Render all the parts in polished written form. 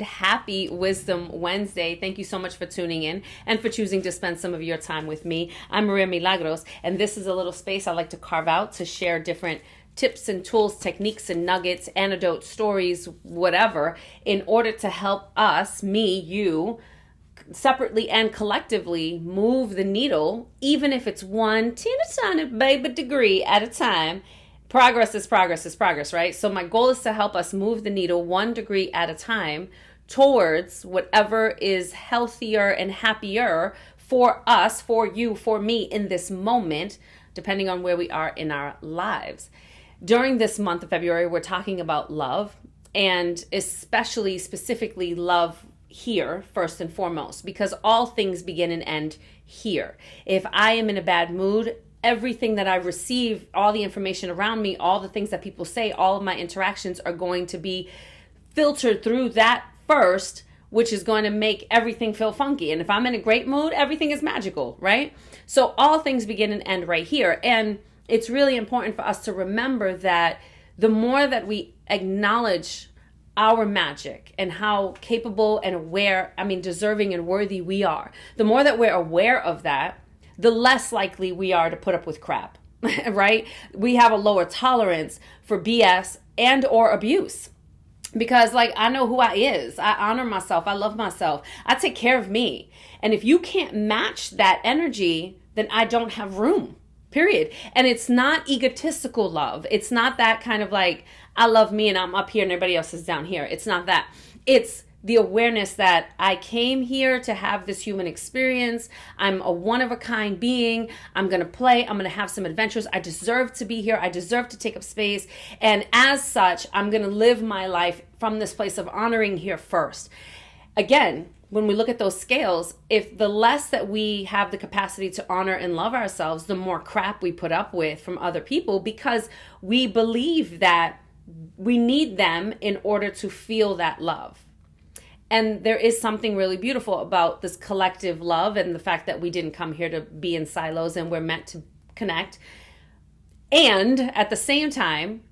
happy Wisdom Wednesday. Thank you so much for tuning in and for choosing to spend some of your time with me. I'm Maria Milagros, and this is a little space I like to carve out to share different tips and tools, techniques and nuggets, anecdotes, stories, whatever, in order to help us, me, you, separately and collectively move the needle, even if it's one teeny tiny baby degree at a time. Progress is progress, right? So my goal is to help us move the needle 1 degree at a time towards whatever is healthier and happier for us, for you, for me in this moment, depending on where we are in our lives. During this month of February, we're talking about love, and especially specifically love here first and foremost, because all things begin and end here. If I am in a bad mood, everything that I receive, all the information around me, all the things that people say, all of my interactions are going to be filtered through that first, which is going to make everything feel funky. And if I'm in a great mood, everything is magical, right? So all things begin and end right here. And it's really important for us to remember that the more that we acknowledge our magic and how capable and aware, deserving and worthy we are, the more that we're aware of that, the less likely we are to put up with crap, right? We have a lower tolerance for BS and or abuse. Because I know who I is. I honor myself. I love myself. I take care of me. And if you can't match that energy, then I don't have room, period. And it's not egotistical love. It's not that kind of I love me and I'm up here and everybody else is down here. It's not that. It's the awareness that I came here to have this human experience. I'm a one-of-a-kind being. I'm going to play. I'm going to have some adventures. I deserve to be here. I deserve to take up space. And as such, I'm going to live my life from this place of honoring here first. Again, when we look at those scales, if the less that we have the capacity to honor and love ourselves, the more crap we put up with from other people, because we believe that we need them in order to feel that love. And there is something really beautiful about this collective love and the fact that we didn't come here to be in silos and we're meant to connect. And at the same time,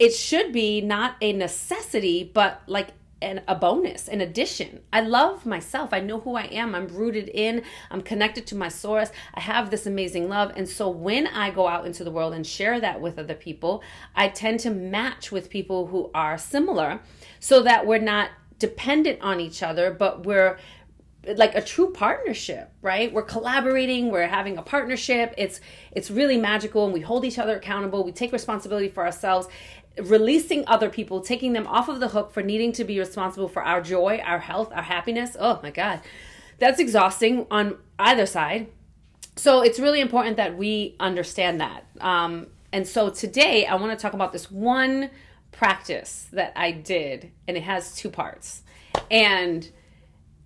it should be not a necessity, but a bonus, an addition. I love myself. I know who I am. I'm rooted in, I'm connected to my source. I have this amazing love. And so when I go out into the world and share that with other people, I tend to match with people who are similar so that we're not dependent on each other, but we're like a true partnership, right? We're collaborating, we're having a partnership. It's really magical, and we hold each other accountable. We take responsibility for ourselves, releasing other people, taking them off of the hook for needing to be responsible for our joy, our health, our happiness. Oh my God, that's exhausting on either side. So it's really important that we understand that. And so today I want to talk about this one practice that I did, and it has 2 parts. And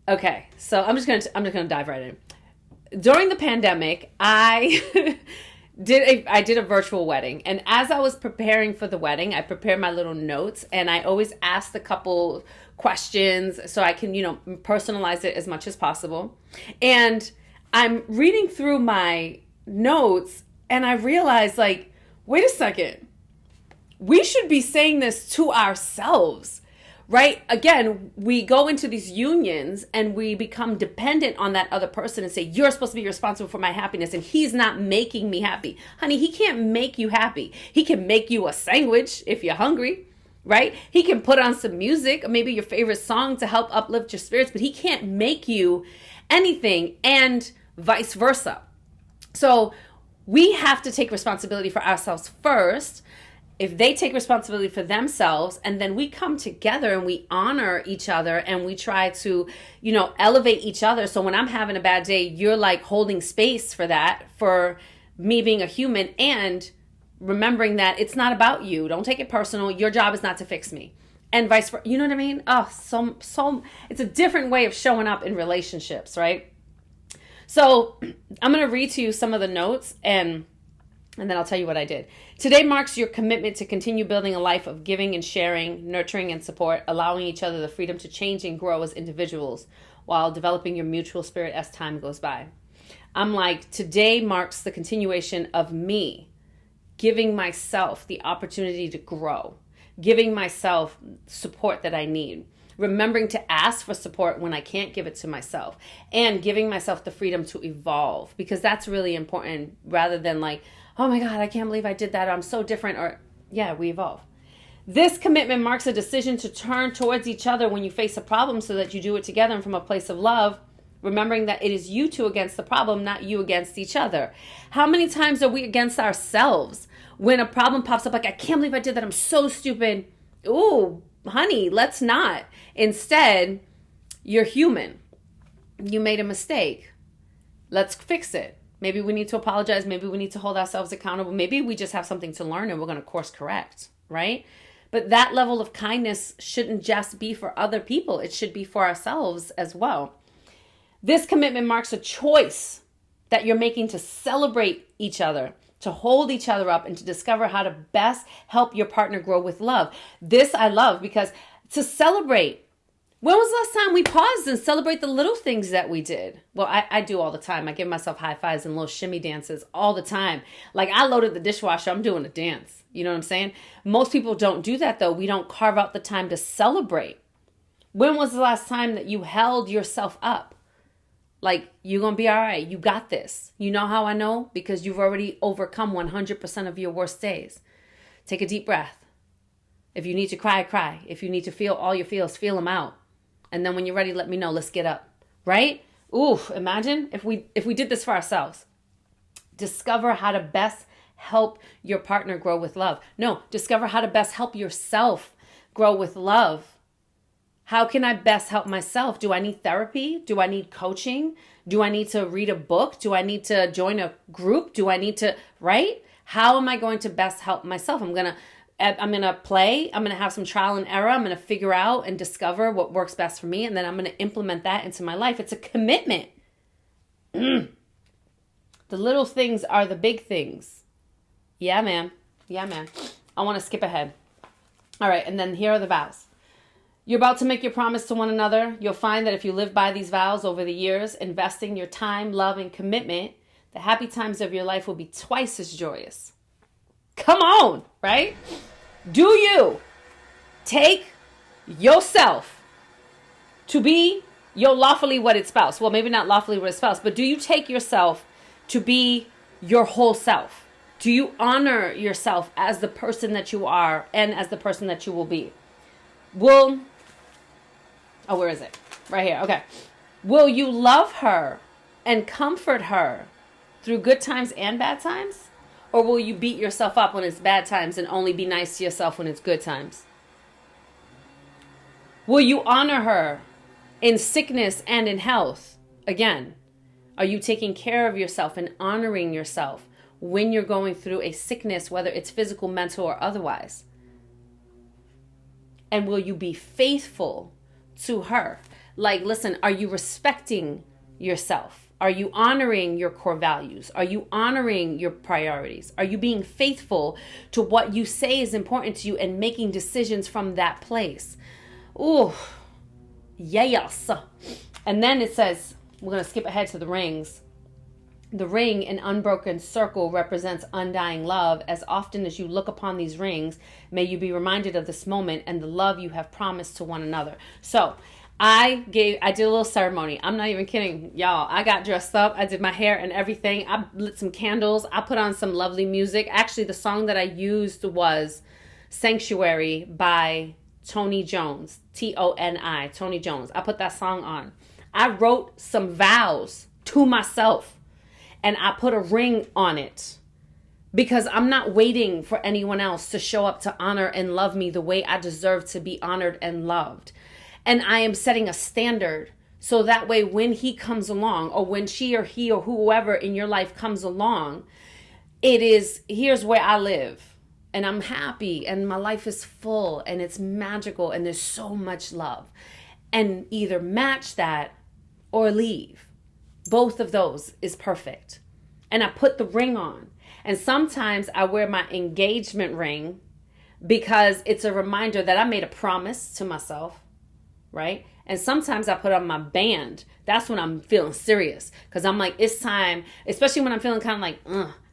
okay, so I'm just gonna dive right in. During the pandemic, I did a virtual wedding, and as I was preparing for the wedding, I prepared my little notes, and I always asked a couple questions so I can, personalize it as much as possible. And I'm reading through my notes, and I realized, wait a second, we should be saying this to ourselves. Right? Again, we go into these unions and we become dependent on that other person and say, you're supposed to be responsible for my happiness, and he's not making me happy. Honey, he can't make you happy. He can make you a sandwich if you're hungry, right? He can put on some music, or maybe your favorite song to help uplift your spirits, but he can't make you anything, and vice versa. So we have to take responsibility for ourselves first. If they take responsibility for themselves, and then we come together and we honor each other and we try to, elevate each other. So when I'm having a bad day, you're holding space for that, for me being a human, and remembering that it's not about you. Don't take it personal. Your job is not to fix me, and vice versa. You know what I mean? Oh, so it's a different way of showing up in relationships, right? So I'm going to read to you some of the notes, and then I'll tell you what I did. Today marks your commitment to continue building a life of giving and sharing, nurturing and support, allowing each other the freedom to change and grow as individuals while developing your mutual spirit as time goes by. I'm today marks the continuation of me giving myself the opportunity to grow, giving myself support that I need. remembering to ask for support when I can't give it to myself, and giving myself the freedom to evolve, because that's really important, rather than like, oh my God, I can't believe I did that, I'm so different, or yeah, we evolve. This commitment marks a decision to turn towards each other when you face a problem, so that you do it together and from a place of love, remembering that it is you two against the problem, not you against each other. How many times are we against ourselves when a problem pops up? Like, I can't believe I did that, I'm so stupid. Ooh, honey, let's not. Instead, you're human. You made a mistake. Let's fix it. Maybe we need to apologize. Maybe we need to hold ourselves accountable. Maybe we just have something to learn and we're going to course correct, right? But that level of kindness shouldn't just be for other people. It should be for ourselves as well. This commitment marks a choice that you're making to celebrate each other, to hold each other up, and to discover how to best help your partner grow with love. This I love, because to celebrate. When was the last time we paused and celebrate the little things that we did? Well, I do all the time. I give myself high fives and little shimmy dances all the time. Like, I loaded the dishwasher, I'm doing a dance. You know what I'm saying? Most people don't do that, though. We don't carve out the time to celebrate. When was the last time that you held yourself up? Like, you're going to be all right. You got this. You know how I know? Because you've already overcome 100% of your worst days. Take a deep breath. If you need to cry, cry. If you need to feel all your feels, feel them out. And then when you're ready, let me know. Let's get up. Right? Ooh, imagine if we did this for ourselves. Discover how to best help your partner grow with love. No, discover how to best help yourself grow with love. How can I best help myself? Do I need therapy? Do I need coaching? Do I need to read a book? Do I need to join a group? Do I need to, right? How am I going to best help myself? I'm going to play. I'm going to have some trial and error. I'm going to figure out and discover what works best for me. And then I'm going to implement that into my life. It's a commitment. The little things are the big things. Yeah, man. Yeah, man. I want to skip ahead. All right. And then here are the vows. You're about to make your promise to one another. You'll find that if you live by these vows over the years, investing your time, love, and commitment, the happy times of your life will be twice as joyous. Come on, right? Do you take yourself to be your lawfully wedded spouse? Well, maybe not lawfully wedded spouse, but do you take yourself to be your whole self? Do you honor yourself as the person that you are and as the person that you will be? Where is it? Right here. Okay. Will you love her and comfort her through good times and bad times? Or will you beat yourself up when it's bad times and only be nice to yourself when it's good times? Will you honor her in sickness and in health? Again, are you taking care of yourself and honoring yourself when you're going through a sickness, whether it's physical, mental, or otherwise? And will you be faithful to her? Like, listen, are you respecting yourself? Are you honoring your core values? Are you honoring your priorities? Are you being faithful to what you say is important to you and making decisions from that place? Ooh, yes. And then it says, we're going to skip ahead to the rings. The ring, an unbroken circle, represents undying love. As often as you look upon these rings, may you be reminded of this moment and the love you have promised to one another. So I did a little ceremony. I'm not even kidding, y'all. I got dressed up. I did my hair and everything. I lit some candles. I put on some lovely music. Actually, the song that I used was Sanctuary by Tony Jones, Toni, Tony Jones. I put that song on. I wrote some vows to myself. And I put a ring on it because I'm not waiting for anyone else to show up to honor and love me the way I deserve to be honored and loved. And I am setting a standard so that way when he comes along, or when she or he or whoever in your life comes along, it is, here's where I live and I'm happy and my life is full and it's magical and there's so much love. And either match that or leave. Both of those is perfect. And I put the ring on. And sometimes I wear my engagement ring because it's a reminder that I made a promise to myself, right? And sometimes I put on my band. That's when I'm feeling serious. Because I'm like, it's time, especially when I'm feeling kind of like,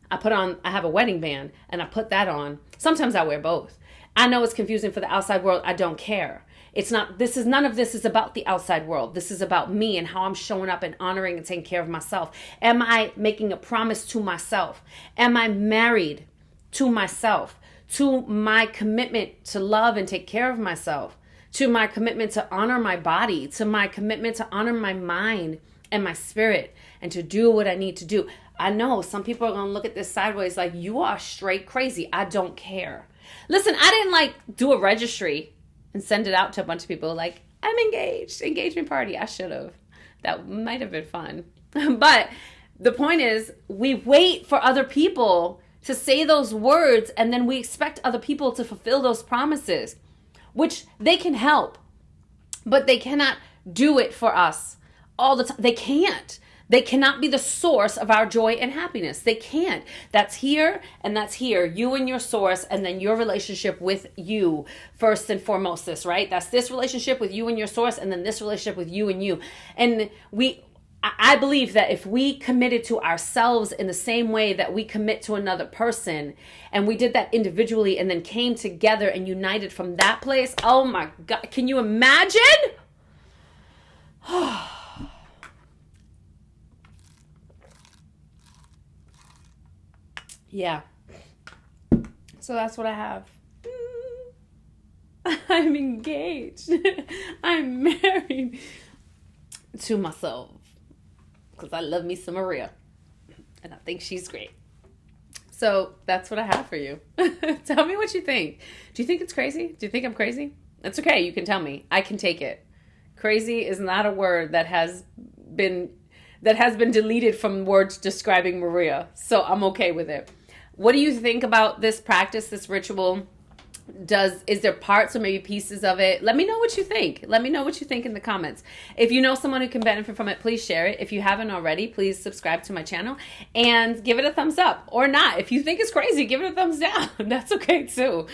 I have a wedding band and I put that on. Sometimes I wear both. I know it's confusing for the outside world. I don't care. It's not, none of this is about the outside world. This is about me and how I'm showing up and honoring and taking care of myself. Am I making a promise to myself? Am I married to myself, to my commitment to love and take care of myself, to my commitment to honor my body, to my commitment to honor my mind and my spirit, and to do what I need to do? I know some people are going to look at this sideways like, you are straight crazy. I don't care. Listen, I didn't do a registry and send it out to a bunch of people like, I'm engaged, engagement party. I should have. That might have been fun. But the point is, we wait for other people to say those words, and then we expect other people to fulfill those promises, which they can help, but they cannot do it for us all the time. They can't. They cannot be the source of our joy and happiness. They can't. That's here and that's here. You and your source, and then your relationship with you first and foremost. Right? That's this relationship with you and your source, and then this relationship with you and you. And I believe that if we committed to ourselves in the same way that we commit to another person, and we did that individually and then came together and united from that place, oh my God, can you imagine? Yeah. So that's what I have. I'm engaged. I'm married to myself because I love me some Maria, and I think she's great. So that's what I have for you. Tell me what you think. Do you think it's crazy? Do you think I'm crazy? That's okay. You can tell me. I can take it. Crazy is not a word that has been deleted from words describing Maria. So I'm okay with it. What do you think about this practice, this ritual? Is there parts or maybe pieces of it? Let me know what you think. Let me know what you think in the comments. If you know someone who can benefit from it, please share it. If you haven't already, please subscribe to my channel and give it a thumbs up, or not. If you think it's crazy, give it a thumbs down. That's okay too.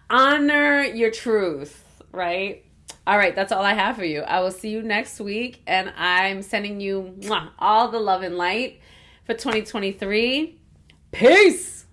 Honor your truth, right? All right, that's all I have for you. I will see you next week, and I'm sending you all the love and light for 2023. Peace.